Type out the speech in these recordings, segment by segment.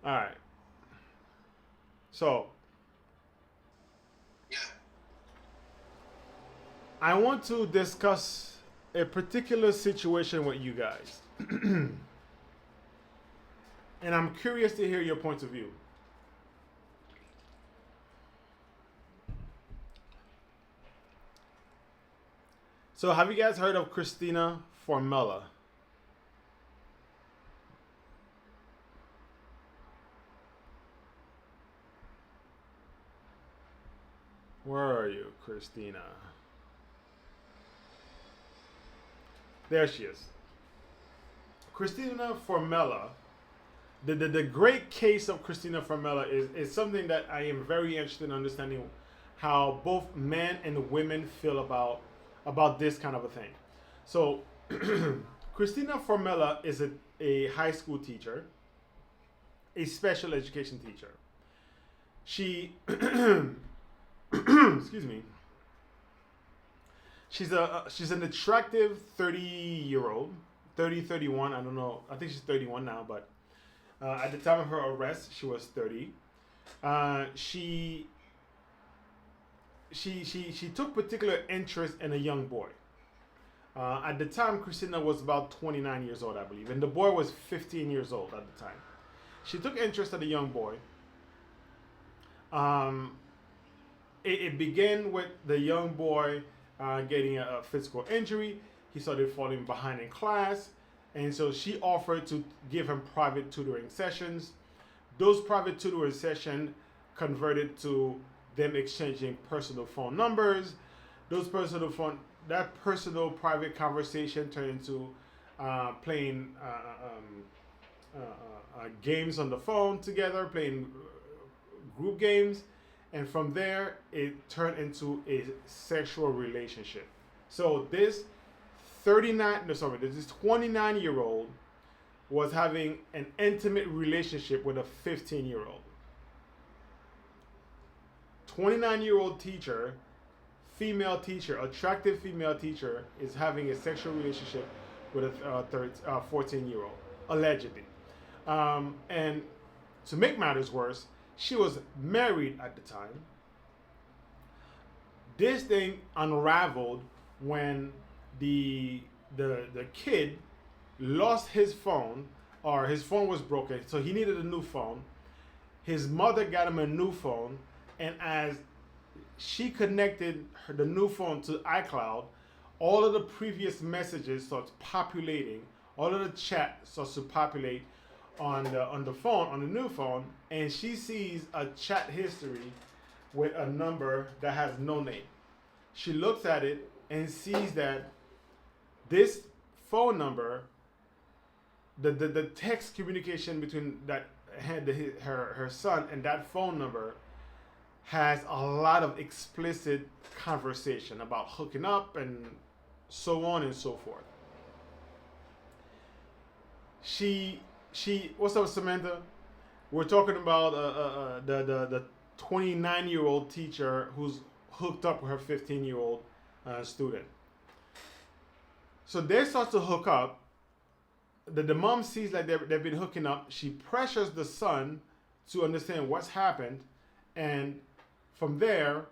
All right. So Yeah. I want to discuss a particular situation with you guys, and I'm curious to hear your points of view. So, have you guys heard of Christina Formella? Where are you, Christina? There she is. Christina Formella. The great case of Christina Formella is something that I am very interested in understanding how both men and women feel about this kind of a thing. So, Christina Formella is a high school teacher, a special education teacher. She, excuse me, she's an attractive 30-year-old, 30 31. I don't know. I think she's 31 now, but at the time of her arrest, she was 30. She she took particular interest in a young boy. At the time, Christina was about 29 years old, I believe, and the boy was 15 years old at the time. She took interest in a young boy. Um, it began with the young boy getting a physical injury. He started falling behind in class, and so she offered to give him private tutoring sessions. Those private tutoring sessions converted to them exchanging personal phone numbers. Those personal phone that personal private conversation turned into playing games on the phone together, playing group games, and from there it turned into a sexual relationship. So this 39, no sorry, this 29-year-old was having an intimate relationship with a 15-year-old. 29-year-old teacher, female teacher, attractive female teacher, is having a sexual relationship with a 14-year-old, allegedly. And to make matters worse, she was married at the time. This thing unraveled when the kid lost his phone, or his phone was broken, so he needed a new phone. His mother got him a new phone, and as she connected the new phone to iCloud, all of the previous messages starts populating. All of the chat starts to populate on the phone, on the new phone, and she sees a chat history with a number that has no name. She looks at it and sees that this phone number, the text communication between that had her son and that phone number has a lot of explicit conversation about hooking up and so on and so forth. She what's up, Samantha? We're talking about the 29-year-old teacher who's hooked up with her 15-year-old student. So they start to hook up. The mom sees like they've been hooking up. She pressures the son to understand what's happened, and from there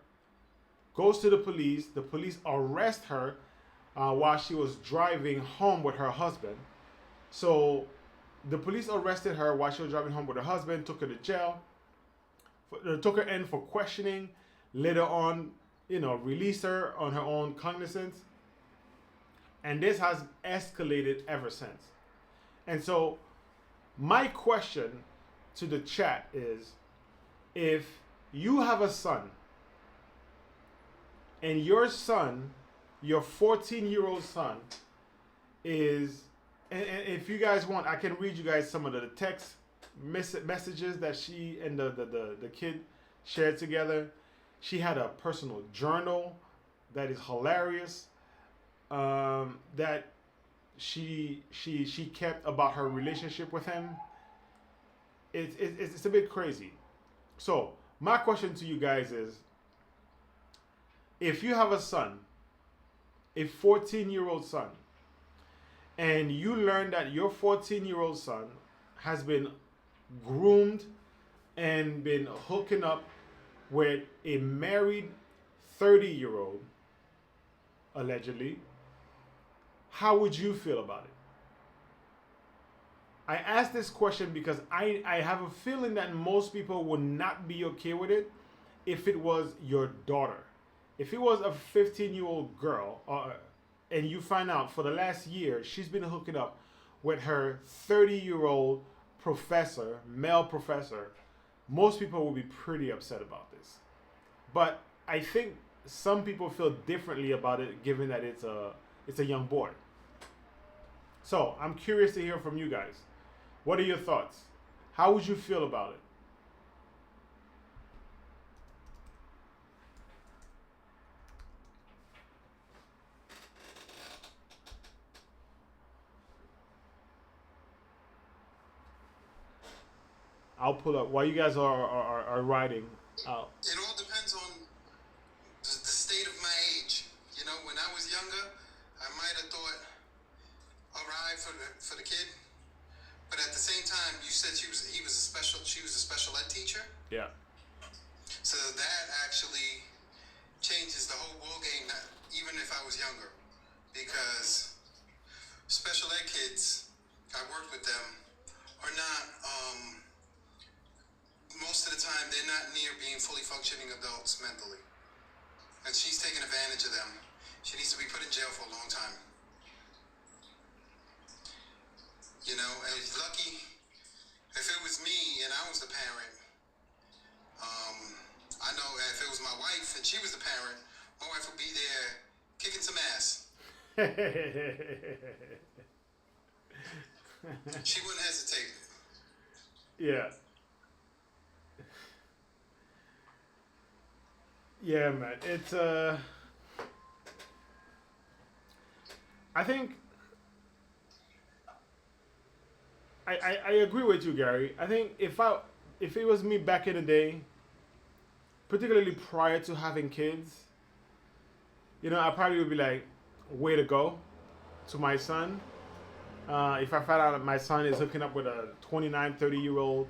goes to the police. The police arrest her while she was driving home with her husband. So the police arrested her while she was driving home with her husband, took her to jail, took her in for questioning. Later on, released her on her own cognizance. And this has escalated ever since. And so, my question to the chat is, if you have a son and your son, your 14-year-old son, is, and if you guys want, I can read you guys some of the text messages that she and the kid shared together. She had a personal journal that is hilarious, that she kept about her relationship with him. It's a bit crazy. So my question to you guys is, if you have a son, a 14-year-old son, and you learn that your 14-year-old son has been groomed and been hooking up with a married 30-year-old, allegedly, how would you feel about it? I ask this question because I have a feeling that most people would not be okay with it if it was your daughter. If it was a 15-year-old girl, and you find out for the last year she's been hooking up with her 30-year-old professor, male professor, most people will be pretty upset about this. But I think some people feel differently about it given that it's a young boy. So I'm curious to hear from you guys. What are your thoughts? How would you feel about it? I'll pull up while you guys are writing. It all depends on the state of my age. You know, when I was younger, I might have thought, all right, for the kid. But at the same time, you said she was a special ed teacher. Yeah. So that actually changes the whole ball game. Even if I was younger, because special ed kids, I worked with them, are not. Most of the time, they're not near being fully functioning adults mentally, and she's taking advantage of them. She needs to be put in jail for a long time. You know, and lucky if it was me and I was the parent. I know if it was my wife and she was the parent, my wife would be there kicking some ass. She wouldn't hesitate. Yeah. Yeah, man. It's I think I agree with you, Gary. I think if it was me back in the day, particularly prior to having kids, I probably would be like, way to go to my son. If I found out that my son is hooking up with a 29, 30-year-old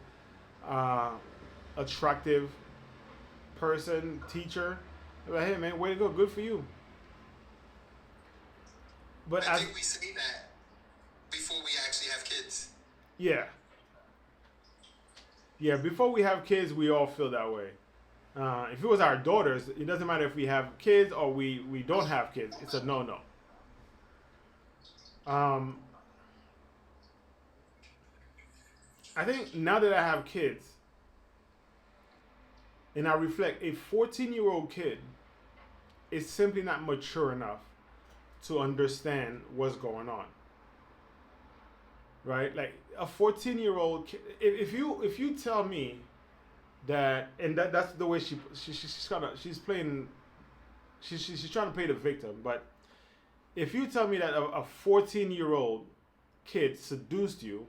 attractive person, teacher, I'd be like, hey, man, way to go. Good for you. But I think we say that before we actually have kids. Yeah. Yeah, before we have kids, we all feel that way. If it was our daughters, it doesn't matter if we have kids or we don't have kids. It's a no-no. I think now that I have kids, and I reflect, a 14-year-old kid is simply not mature enough to understand what's going on. Right? Like a 14-year-old kid, if you tell me that, and that's the way she's playing, she's trying to play the victim, but if you tell me that a 14-year-old kid seduced you,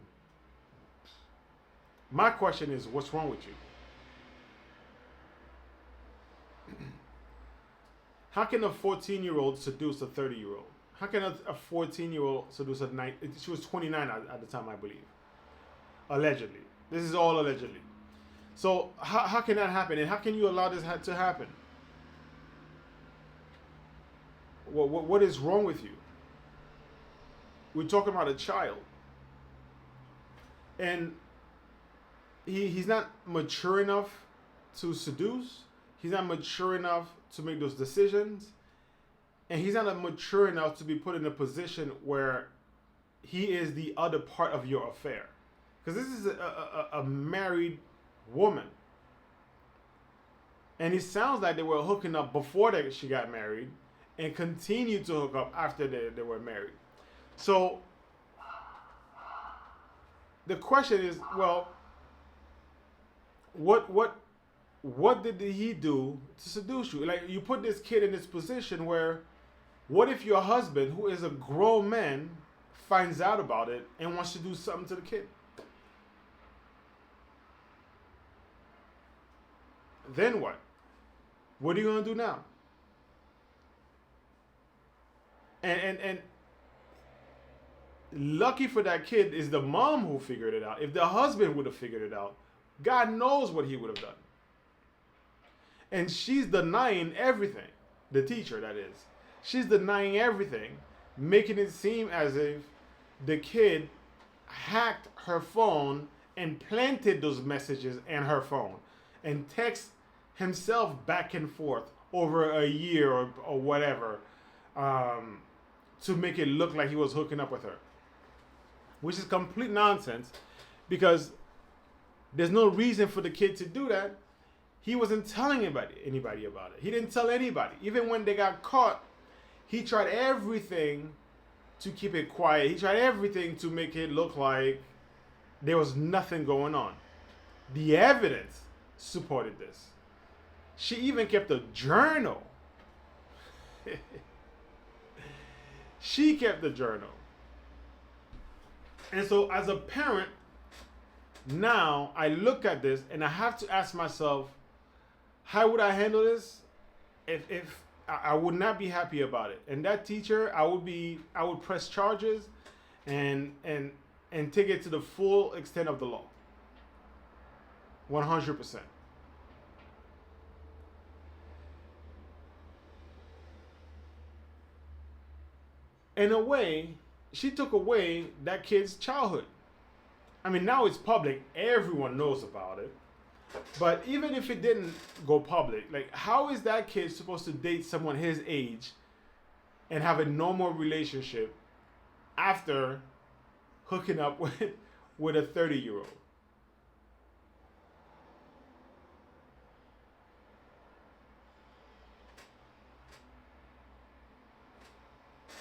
my question is, what's wrong with you? How can a 14-year-old seduce a 30-year-old? How can a 14-year-old seduce a 9? She was 29 at the time, I believe. Allegedly. This is all allegedly. So how can that happen? And how can you allow this to happen? What is wrong with you? We're talking about a child. And he's not mature enough to seduce. He's not mature enough to make those decisions. And he's not mature enough to be put in a position where he is the other part of your affair. Because this is a married woman. And it sounds like they were hooking up before she got married and continued to hook up after they were married. So the question is, well, what did he do to seduce you? Like, you put this kid in this position where, what if your husband, who is a grown man, finds out about it and wants to do something to the kid? Then what? What are you gonna do now? And lucky for that kid is the mom who figured it out. If the husband would have figured it out, God knows what he would have done. And she's denying everything. The teacher, that is. She's denying everything, making it seem as if the kid hacked her phone and planted those messages in her phone and text himself back and forth over a year or whatever to make it look like he was hooking up with her. Which is complete nonsense because there's no reason for the kid to do that. He wasn't telling anybody about it. He didn't tell anybody. Even when they got caught, he tried everything to keep it quiet. He tried everything to make it look like there was nothing going on. The evidence supported this. She even kept a journal. She kept the journal. And so as a parent, now I look at this and I have to ask myself, how would I handle this? If I would not be happy about it. And that teacher, I would press charges and take it to the full extent of the law. 100%. In a way, she took away that kid's childhood. I mean, now it's public. Everyone knows about it. But even if it didn't go public, like, how is that kid supposed to date someone his age and have a normal relationship after hooking up with a 30-year-old?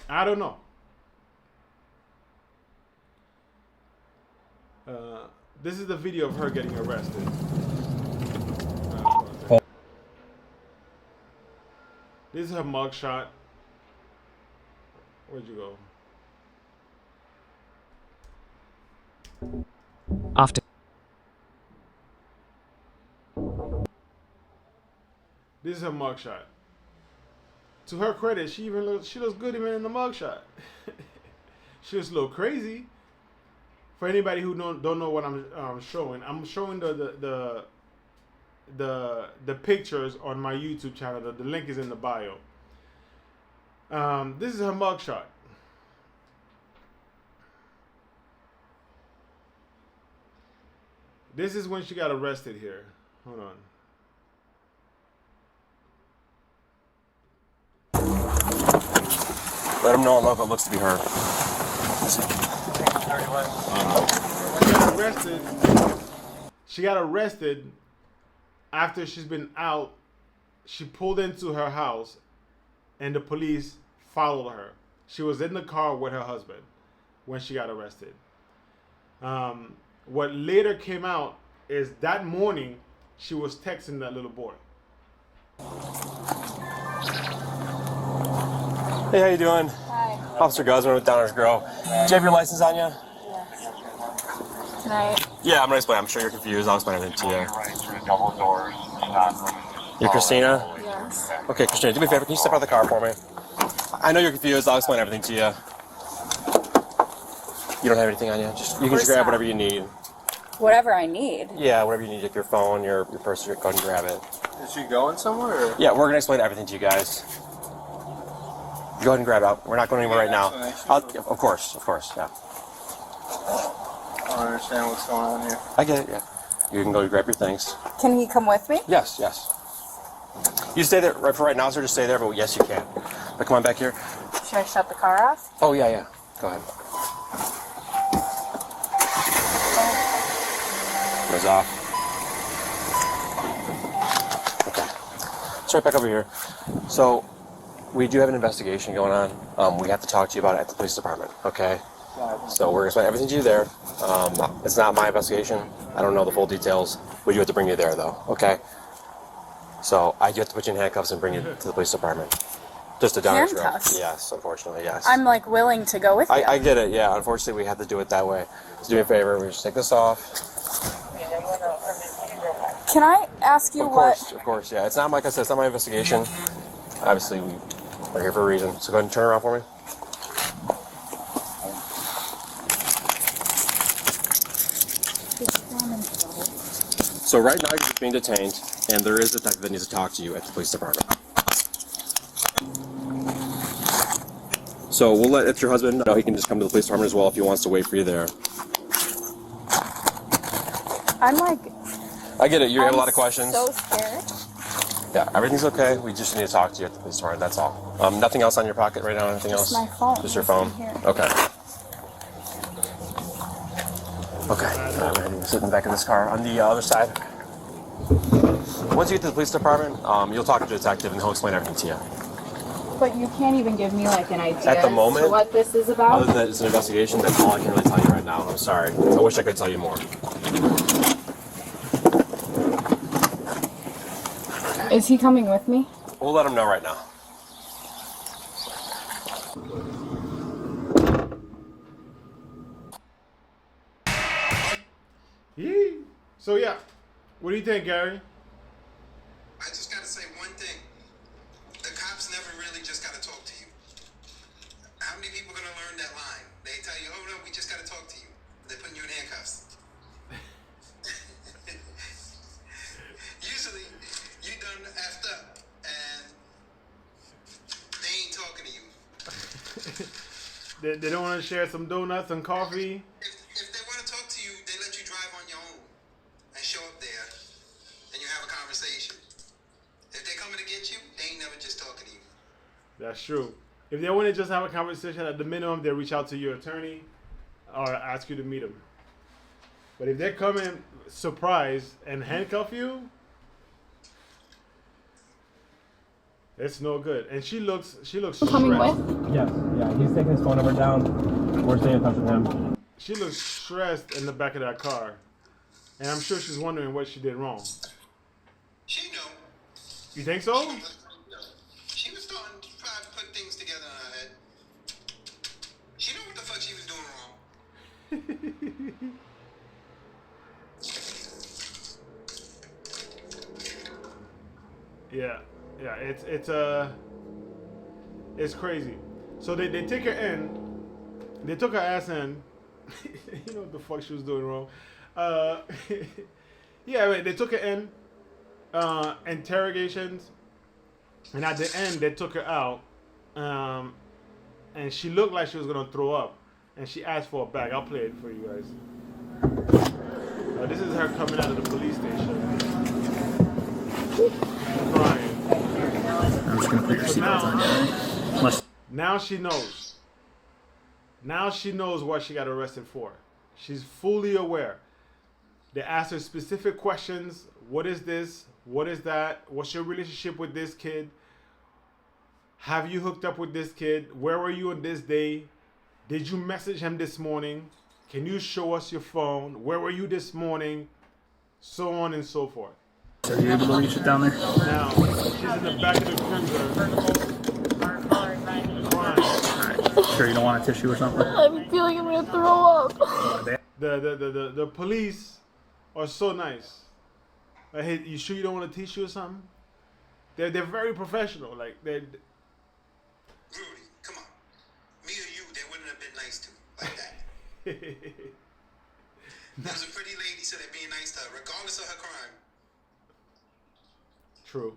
I don't know. This is the video of her getting arrested. This is her mugshot. Where'd you go? After. This is her mugshot. To her credit, she looks good even in the mugshot. She looks a little crazy. For anybody who don't know what I'm showing the pictures on my YouTube channel. The link is in the bio. This is her mugshot. This is when she got arrested here. Hold on. Let him know it looks to be her. She got arrested after she's been out. She pulled into her house and the police followed her. She was in the car with her husband when she got arrested. What later came out is that morning she was texting that little boy. Hey, how you doing? Hi. Officer Guzman with Downers Grove. Do you have your license on you? Yes. Can I? Yeah, I'm gonna explain. I'm sure you're confused. I'll explain everything to you. You're Christina? Yes. Okay, Christina, do me a favor. Can you step out of the car for me? I know you're confused. I'll explain everything to you. You don't have anything on you? You can just grab whatever you need. Whatever I need. Yeah, whatever you need. Like your phone, your purse, go ahead and grab it. Is she going somewhere? Or? Yeah, we're gonna explain everything to you guys. Go ahead and grab it out. We're not going anywhere right now. Of course, yeah. I don't understand what's going on here. I get it, yeah. You can go grab your things. Can he come with me? Yes. You stay there for right now, sir. Just stay there, but yes, you can. But come on back here. Should I shut the car off? Oh, yeah. Go ahead. Goes off. Okay. Let's right back over here. So, we do have an investigation going on. We have to talk to you about it at the police department, okay? So we're going to explain everything to you there. It's not my investigation. I don't know the full details. We do have to bring you there, though, okay? So I do have to put you in handcuffs and bring you to the police department. Just a Downers Grove. Handcuffs? Yes, unfortunately, yes. I'm like willing to go with you. I get it, yeah. Unfortunately, we have to do it that way. So do me a favor. We just take this off. Can I ask you Of course, yeah. It's not, like I said, it's not my investigation. Obviously, we're here for a reason. So go ahead and turn around for me. So right now you're just being detained, and there is a detective that needs to talk to you at the police department. So we'll let your husband know he can just come to the police department as well if he wants to wait for you there. I'm like, I get it. You have a lot of questions. So scared. Yeah, everything's okay. We just need to talk to you at the police department. That's all. Nothing else on your pocket right now? Anything else? Just my phone. Just your phone? Here. Okay. Okay. I'm going to sit in the back of this car. On the other side. Once you get to the police department, you'll talk to the detective and he'll explain everything to you. But you can't even give me like an idea At the moment, as to what this is about? Other than that it's an investigation, that's all I can really tell you right now. I'm sorry. I wish I could tell you more. Is he coming with me? We'll let him know right now. Yee. So yeah, what do you think, Gary? I just gotta say one thing. The cops never really just gotta talk to you. How many people are gonna learn that line? They tell you, oh no, we just gotta talk to you. They're putting you in handcuffs. Usually, you done effed up and they ain't talking to you. They don't want to share some donuts and coffee. If they want to talk to you, they let you drive on your own and show up there and you have a conversation. If they're coming to get you, they ain't never just talking to you. That's true. If they want to just have a conversation, at the minimum, they reach out to your attorney or ask you to meet them. But if they come in surprise and handcuff you, it's no good. And she looks Coming stressed. with? Yes, yeah. He's taking his phone number down. We're staying in touch with him. She looks stressed in the back of that car. And I'm sure she's wondering what she did wrong. She know. You think so? She was starting to try to put things together in her head. She knew what the fuck she was doing wrong. Yeah, it's crazy. So they take her in. They took her ass in. You know what the fuck she was doing wrong. Yeah, they took her in. Interrogations, and at the end they took her out. And she looked like she was gonna throw up, and she asked for a bag. I'll play it for you guys. This is her coming out of the police station. Crying. I'm just gonna put your seatbelt on. Now she knows. Now she knows what she got arrested for. She's fully aware. They asked her specific questions. What is this? What is that? What's your relationship with this kid? Have you hooked up with this kid? Where were you on this day? Did you message him this morning? Can you show us your phone? Where were you this morning? So on and so forth. Are you able to reach it down there? Now, she's in the back of the cruiser. Alright. Sure you don't want a tissue or something? I'm feeling I'm gonna throw up. The police are so nice. Like, hey, you sure you don't want a tissue or something? They're very professional. Like they're. Rudy, come on. Me or you, they wouldn't have been nice to like that. There was a pretty lady, so they're being nice to her, regardless of her crime. True.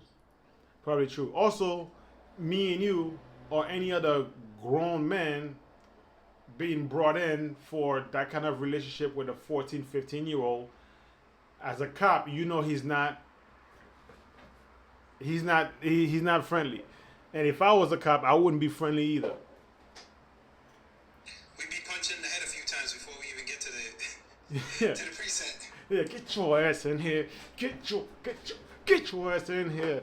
Probably true. Also, me and you or any other grown man being brought in for that kind of relationship with a 14, 15-year-old, as a cop, you know he's not friendly. And if I was a cop, I wouldn't be friendly either. We'd be punched in the head a few times before we even get to the Yeah. to the precinct. Yeah, get your ass in here. Get your ass in here.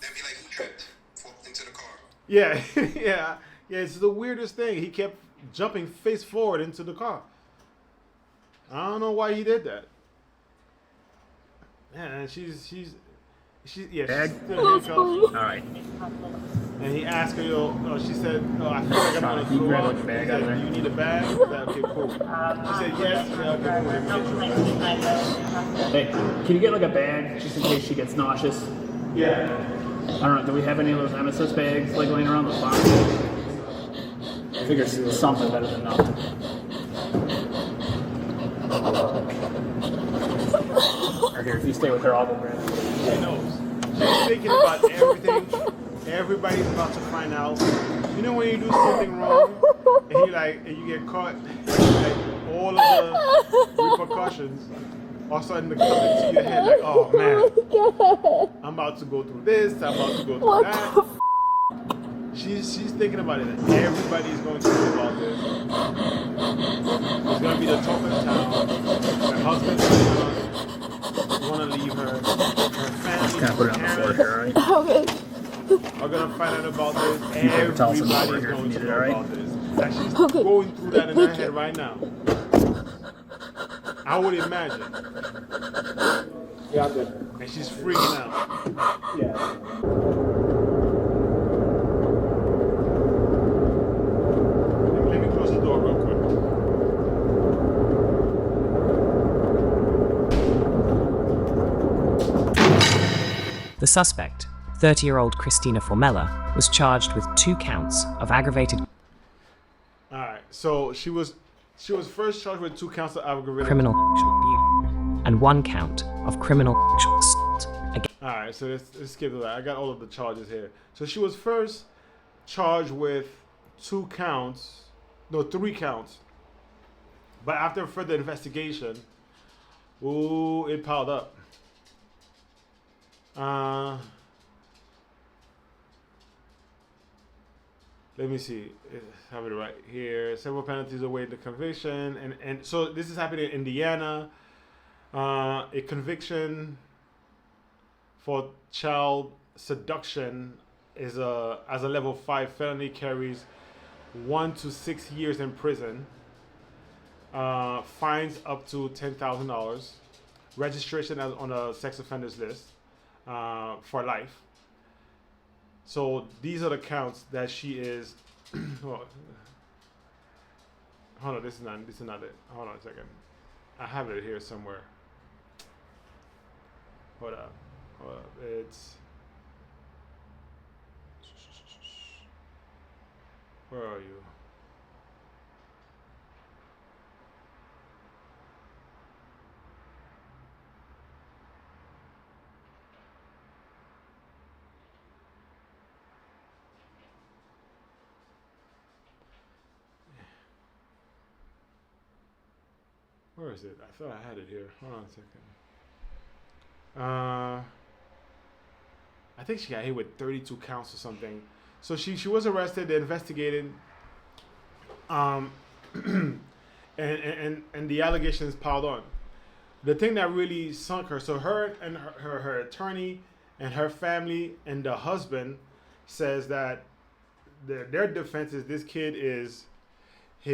They'd be like, who tripped? Walked into the car. Yeah, yeah. It's the weirdest thing. He kept jumping face forward into the car. I don't know why he did that. Man, she's still handcuffed. Alright. And he asked her, she said, I feel like I'm gonna You throw grab up. a He bag said, out of there. do you need a bag? I said, okay, cool. She said, yes. She said, okay, cool. Let me get you a bag. Hey, can you get like a bag just in case she gets nauseous? Yeah. I don't know, do we have any of those MSS bags like laying around the spot? I figure something better than nothing. Or here, if you stay with her, I'll go grab it. She knows. She's thinking about everything. Everybody's about to find out. You know when you do something wrong and you get caught, like all of the repercussions all of a sudden come into your head like, oh man, I'm about to go through this, I'm about to go through that. She's thinking about it. Everybody's going to know about this. It's going to be the talk of the town. Her husband's going to leave her. Her family, Kind of put it on the floor here, right? Okay. are going to find out about this. You paper towels Everybody's on the floor here if going you to need it, know alright? about this. And she's going through that in her head right now. I would imagine. Yeah, I'm good. And she's freaking out. Yeah. Let me close the door real quick. The suspect, 30-year-old Christina Formella, was charged with 2 counts of aggravated Alright, so she was first charged with 2 counts of aggravated criminal sexual abuse and 1 count of criminal sexual assault against Alright, so let's skip that. I got all of the charges here. So she was first charged with 3 counts. But after further investigation, it piled up. Let me see. I have it right here. Several penalties await the conviction. And so this is happening in Indiana. A conviction for child seduction is as a level 5 felony, carries 1 to 6 years in prison, fines up to $10,000, registration on a sex offenders list for life. So these are the counts that she is. Hold on, this is not it. Hold on a second. I have it here somewhere. Hold up. It's. Where are you? Where is it? I thought I had it here. Hold on a second. I think she got hit with 32 counts or something. So she was arrested. They investigated. And the allegations piled on. The thing that really sunk her. So her and her attorney and her family and the husband says that their defense is this kid is he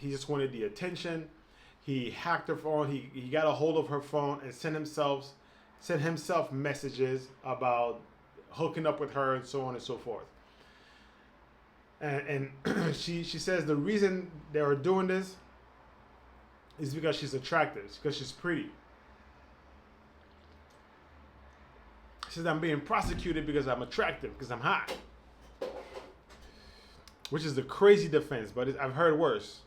just wanted the attention. He hacked her phone. He got a hold of her phone and sent himself messages about hooking up with her and so on and so forth. And she says the reason they were doing this is because she's attractive, because she's pretty. She says, I'm being prosecuted because I'm attractive, because I'm hot. Which is the crazy defense, but I've heard worse.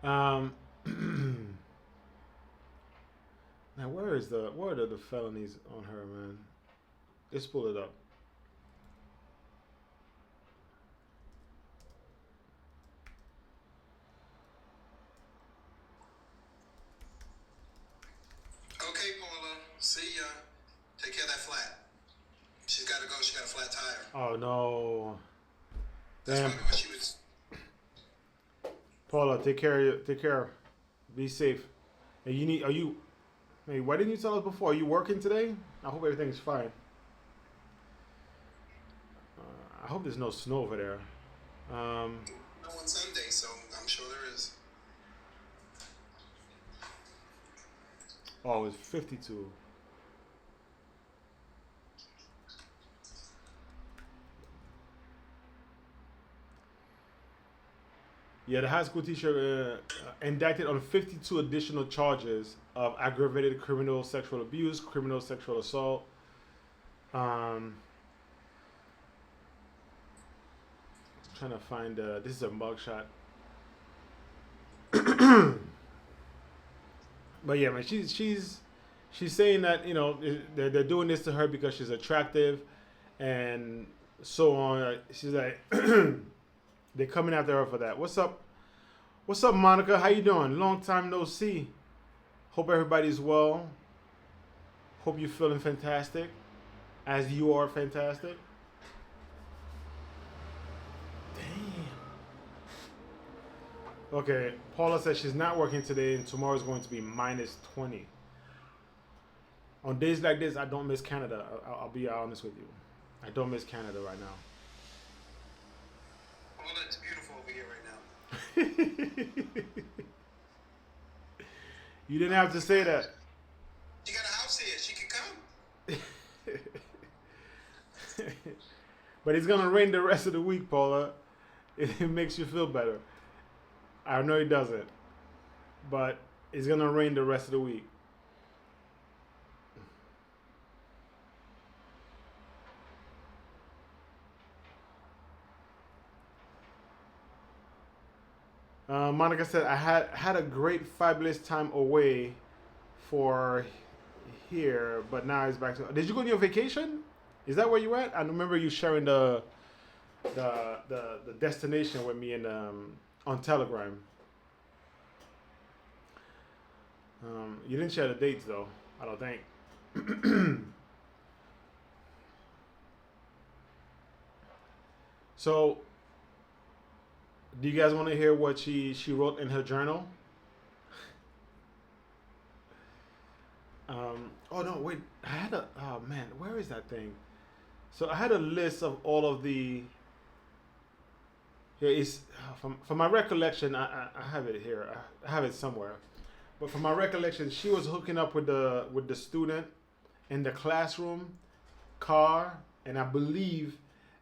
Now where are the felonies on her, man? Let's pull it up. Okay, Paula. See ya. Take care of that flat. She's got to go. She got a flat tire. Oh no. That's Damn. probably what she was. Paula, take care. Be safe. And hey, why didn't you tell us before? Are you working today? I hope everything's fine. I hope there's no snow over there. On Sunday, so I'm sure there is. Oh, it's 52. Yeah, the high school teacher indicted on 52 additional charges of aggravated criminal sexual abuse, criminal sexual assault. Trying to find this is a mugshot. But yeah, man, she's saying that, you know, they're doing this to her because she's attractive, and so on. She's like, they're coming after her for that. What's up? What's up, Monica? How you doing? Long time no see. Hope everybody's well. Hope you're feeling fantastic, as you are fantastic. Damn. Okay, Paula says she's not working today, and tomorrow's going to be -20. On days like this, I don't miss Canada. I'll be honest with you. I don't miss Canada right now. Well, it's beautiful over here right now. You didn't have to say that. She got a house here. She can come. But it's gonna rain the rest of the week, Paula. It makes you feel better. I know it doesn't, but it's gonna rain the rest of the week. Monica said, I had a great, fabulous time away for here, but now it's back to. Did you go on your vacation? Is that where you at? I remember you sharing the destination with me in on Telegram. You didn't share the dates though, I don't think. So, do you guys want to hear what she wrote in her journal? Oh no, wait. I had a. Oh man, where is that thing? So I had a list of all of the. Here is from my recollection. I have it here. I have it somewhere. But from my recollection, she was hooking up with the student in the classroom, car, and I believe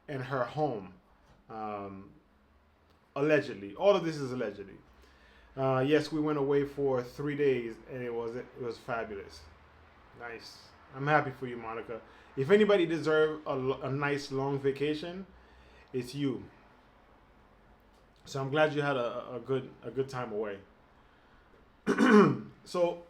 in her home. Allegedly, all of this is allegedly. Yes, we went away for 3 days, and it was fabulous. Nice. I'm happy for you, Monica. If anybody deserves a nice long vacation, it's you. So I'm glad you had a good time away. So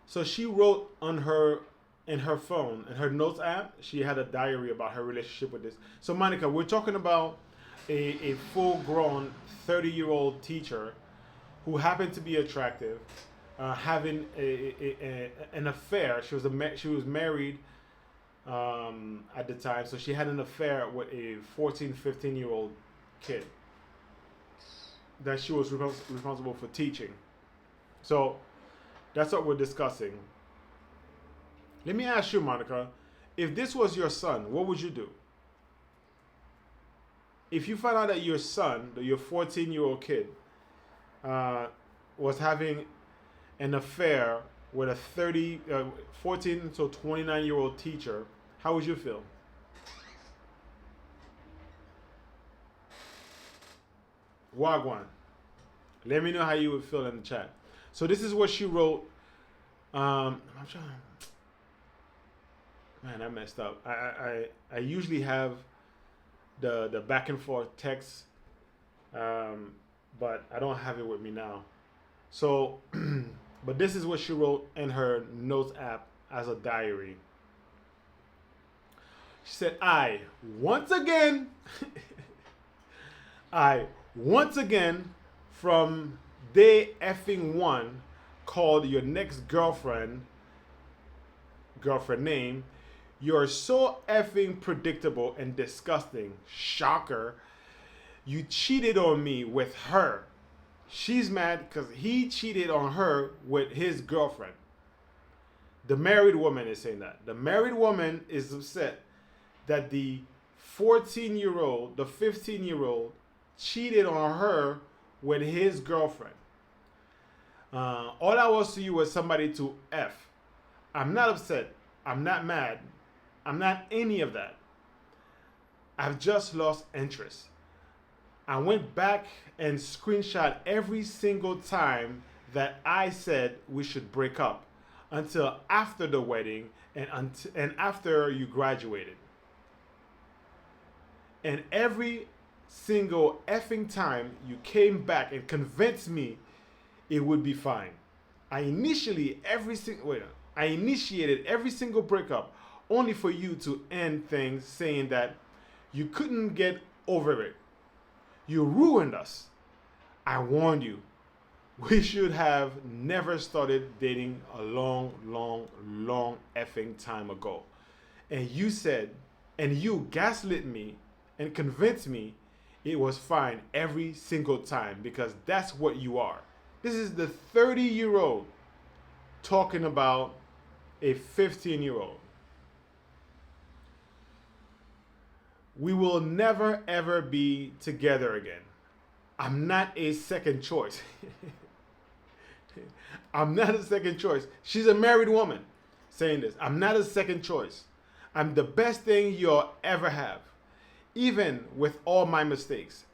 so she wrote in her phone, in her notes app, she had a diary about her relationship with this. So Monica, we're talking about a full-grown 30-year-old teacher who happened to be attractive, having an affair. She was married at the time, so she had an affair with a 14, 15-year-old kid that she was responsible for teaching. So that's what we're discussing. Let me ask you, Monica, if this was your son, what would you do? If you found out that your son, your 14-year-old kid, was having an affair with a 14 to 29-year-old teacher, how would you feel? Wagwan. Let me know how you would feel in the chat. So this is what she wrote. I'm trying. Man, I messed up. I usually have the back and forth text, but I don't have it with me now. So, but this is what she wrote in her notes app as a diary. She said, I once again from day effing one called your next girlfriend name. You're so effing predictable and disgusting. Shocker. You cheated on me with her. She's mad because he cheated on her with his girlfriend. The married woman is saying that. The married woman is upset that the 14-year-old, the 15-year-old cheated on her with his girlfriend. All I was to you was somebody to F. I'm not upset. I'm not mad. I'm not any of that. I've just lost interest. I went back and screenshot every single time that I said we should break up until after the wedding and after you graduated. And every single effing time you came back and convinced me it would be fine. I initiated every single breakup only for you to end things saying that you couldn't get over it. You ruined us. I warned you. We should have never started dating a long, long, long effing time ago. And you gaslit me and convinced me it was fine every single time because that's what you are. This is the 30-year-old talking about a 15-year-old. We will never ever be together again. I'm not a second choice. I'm not a second choice. She's a married woman saying this. I'm not a second choice. I'm the best thing you'll ever have. Even with all my mistakes.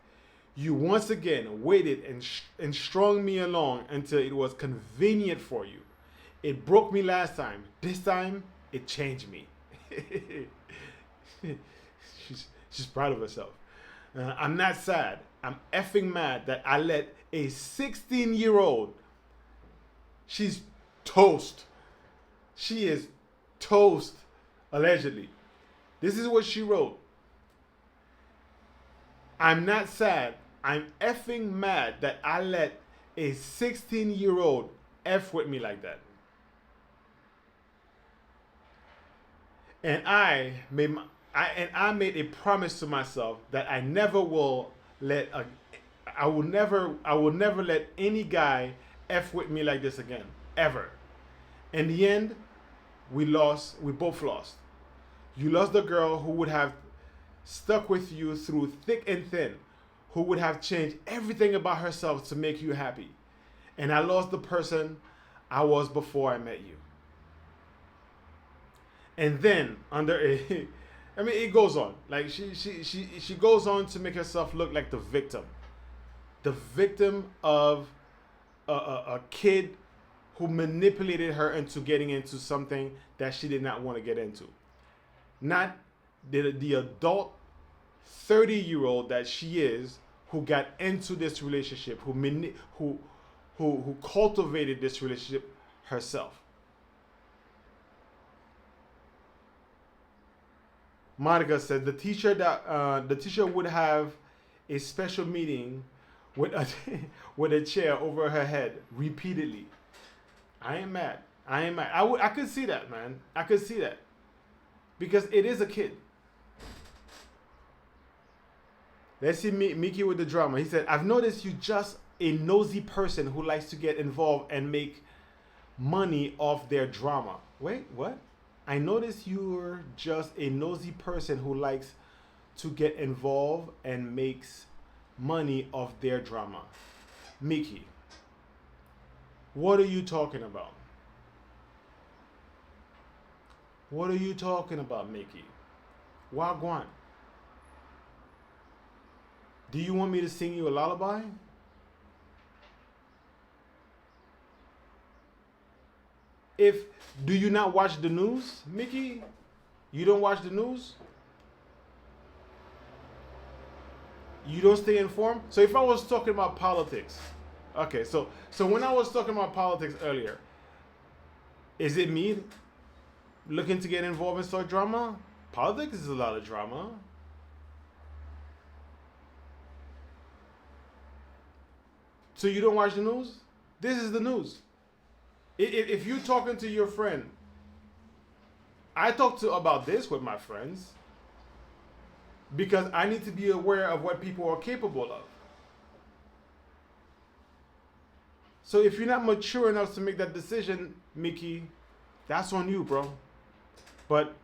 You once again waited and strung me along until it was convenient for you. It broke me last time. This time, it changed me. She's proud of herself. I'm not sad. I'm effing mad that I let a 16-year-old. She's toast. She is toast, allegedly. This is what she wrote. I'm not sad. I'm effing mad that I let a 16-year-old F with me like that. And I made a promise to myself that I will never let any guy F with me like this again, ever. In the end, we both lost. You lost the girl who would have stuck with you through thick and thin, who would have changed everything about herself to make you happy. And I lost the person I was before I met you. And then it goes on. Like she goes on to make herself look like the victim of a kid who manipulated her into getting into something that she did not want to get into. Not the adult 30-year-old that she is, who got into this relationship, who cultivated this relationship herself. Monica said the teacher would have a special meeting with a chair over her head repeatedly. I ain't mad. I could see that, man. I could see that. Because it is a kid. Let's see Mickey with the drama. He said, I've noticed you just a nosy person who likes to get involved and make money off their drama. Wait, what? I noticed you're just a nosy person who likes to get involved and makes money off their drama. Mickey, what are you talking about? What are you talking about, Mickey? Wagwan. Do you want me to sing you a lullaby? Do you not watch the news, Mickey? You don't watch the news? You don't stay informed? So if I was talking about politics, okay, so when I was talking about politics earlier, is it me looking to get involved in start drama? Politics is a lot of drama. So you don't watch the news? This is the news. If you're talking to your friend, I talk about this with my friends because I need to be aware of what people are capable of. So if you're not mature enough to make that decision, Mickey, that's on you, bro. But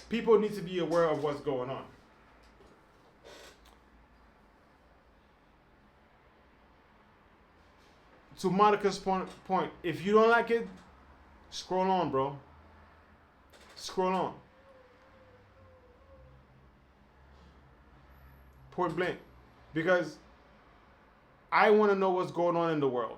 people need to be aware of what's going on. To Monica's point, if you don't like it, scroll on, bro. Scroll on. Point blank. Because I want to know what's going on in the world.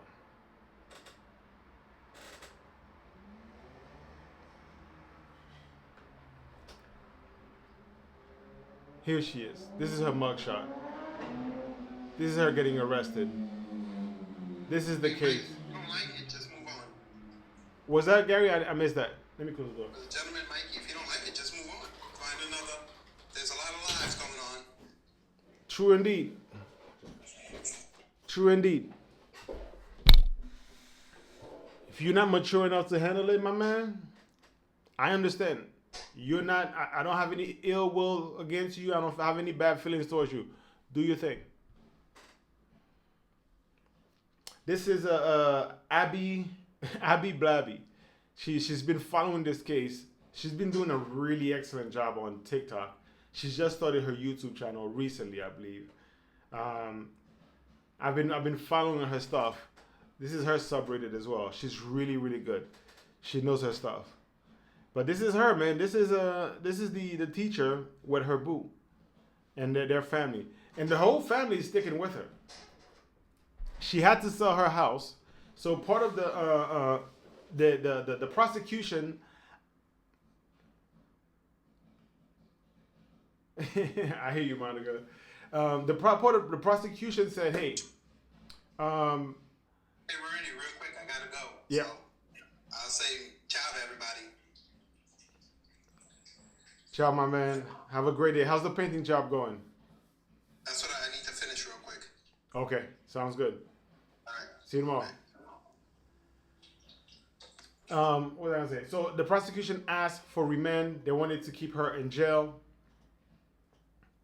Here she is. This is her mugshot. This is her getting arrested. This is the case. If you don't like it, just move on. Was that Gary? I missed that. Let me close the door. Gentlemen, Mikey, if you don't like it, just move on. Find another. There's a lot of lives going on. True indeed. True indeed. If you're not mature enough to handle it, my man, I understand. You're not, I don't have any ill will against you. I don't have any bad feelings towards you. Do your thing. This is Abby Blabby. She's been following this case. She's been doing a really excellent job on TikTok. She's just started her YouTube channel recently, I believe. I've been following her stuff. This is her subreddit as well. She's really, really good. She knows her stuff. But this is her, man. This is the teacher with her boo and their family. And the whole family is sticking with her. She had to sell her house. So part of the prosecution I hear you, Monica. Part of the prosecution said, hey, Hey, Bernie, real quick, I gotta go. Yeah. So, I'll say ciao to everybody. Ciao, my man. Have a great day. How's the painting job going? That's what I need to finish real quick. Okay, sounds good. All right. See you tomorrow. What was I gonna say? So the prosecution asked for remand. They wanted to keep her in jail.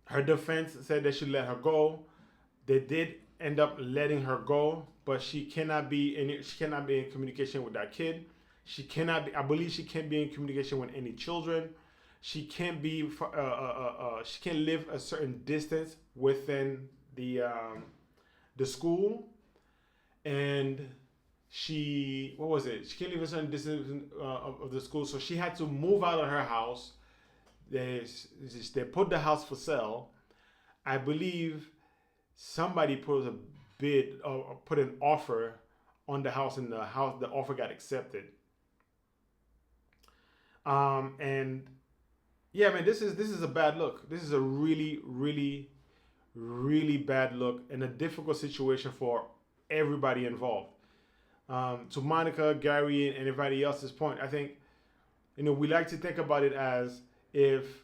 Her defense said they should let her go. They did end up letting her go, but she cannot be in communication with that kid. She cannot be, I believe she can't be in communication with any children. She can't be she can't live a certain distance within the school. And she can't live a certain distance of the school, so she had to move out of her house. They put the house for sale. I believe somebody put a bid or put an offer on the house, and the offer got accepted. And yeah, man, this is a bad look. This is a really, really, really bad look and a difficult situation for everybody involved. To Monica, Gary, and everybody else's point, I think, we like to think about it as if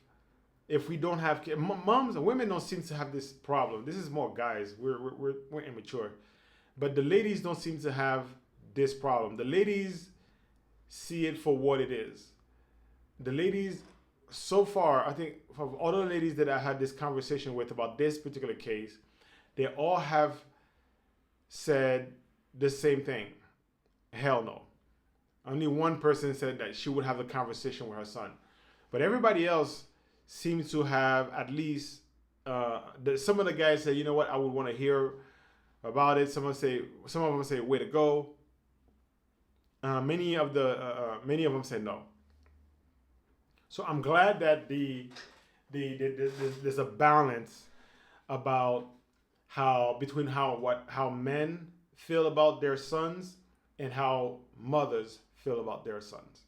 we don't have kids. Moms and women don't seem to have this problem. This is more guys. We're immature, but the ladies don't seem to have this problem. The ladies see it for what it is. The ladies, so far, I think, from all the ladies that I had this conversation with about this particular case, they all have said the same thing. Hell no. Only one person said that she would have the conversation with her son. But everybody else seems to have at least, some of the guys say, you know what, I would want to hear about it. Some of them say, way to go. Many of them say no. So I'm glad that there's a balance about how men feel about their sons and how mothers feel about their sons.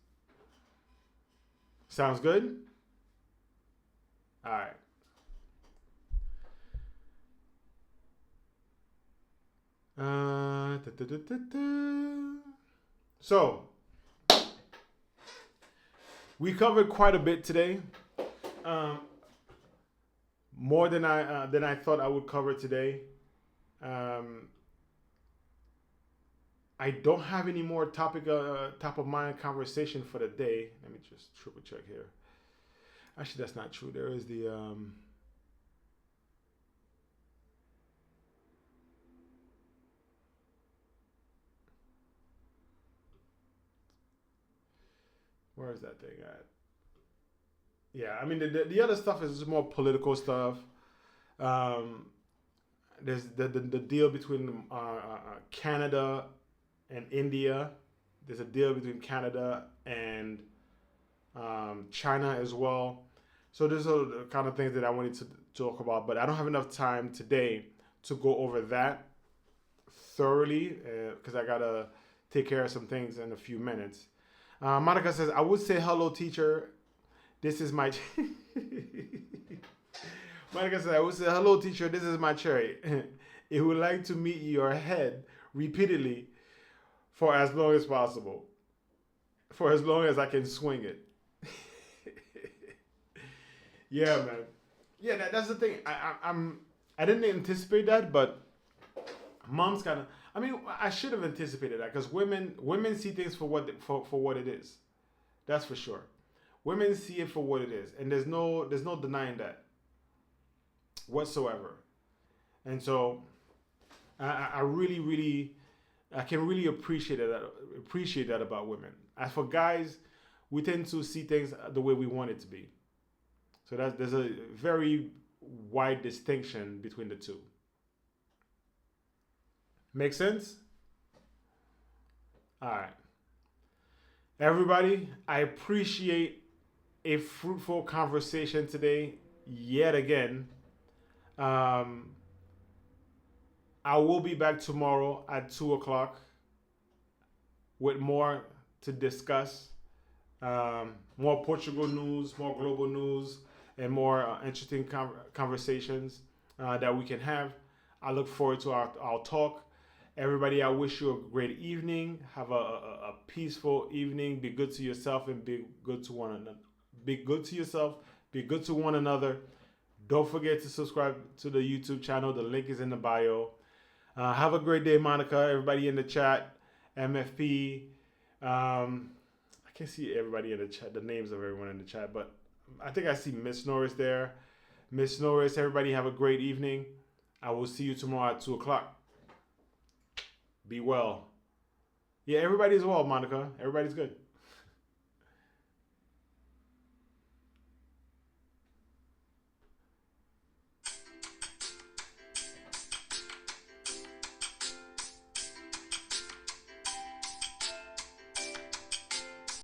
Sounds good? All right. So we covered quite a bit today, more than I thought I would cover today. I don't have any more top of mind conversation for the day. Let me just triple check here. Actually, that's not true. There is the where is that thing at? Yeah, I mean the other stuff is just more political stuff. There's the deal between Canada and India. There's a deal between Canada and China as well. So those are the kind of things that I wanted to talk about, but I don't have enough time today to go over that thoroughly because I gotta take care of some things in a few minutes. Monica says, I would say hello, teacher. This is my Monica says, I would say hello, teacher. This is my cherry. It would like to meet your head repeatedly for as long as possible. For as long as I can swing it. Yeah, man. Yeah, that's the thing. I didn't anticipate that, but mom's kind of. I mean, I should have anticipated that because women see things for what it is. That's for sure. Women see it for what it is, and there's no denying that whatsoever. And so, I really I can really appreciate that about women. As for guys, we tend to see things the way we want it to be. So there's a very wide distinction between the two. Make sense? All right. Everybody, I appreciate a fruitful conversation today yet again. I will be back tomorrow at 2:00 with more to discuss. More Portugal news, more global news, and more interesting conversations that we can have. I look forward to our talk. Everybody, I wish you a great evening. Have a peaceful evening. Be good to yourself and be good to one another. Be good to yourself. Be good to one another. Don't forget to subscribe to the YouTube channel. The link is in the bio. Have a great day, Monica. Everybody in the chat. MFP. I can't see everybody in the chat, the names of everyone in the chat, but I think I see Miss Norris there. Miss Norris, everybody have a great evening. I will see you tomorrow at 2:00. Be well. Yeah, everybody's well, Monica. Everybody's good.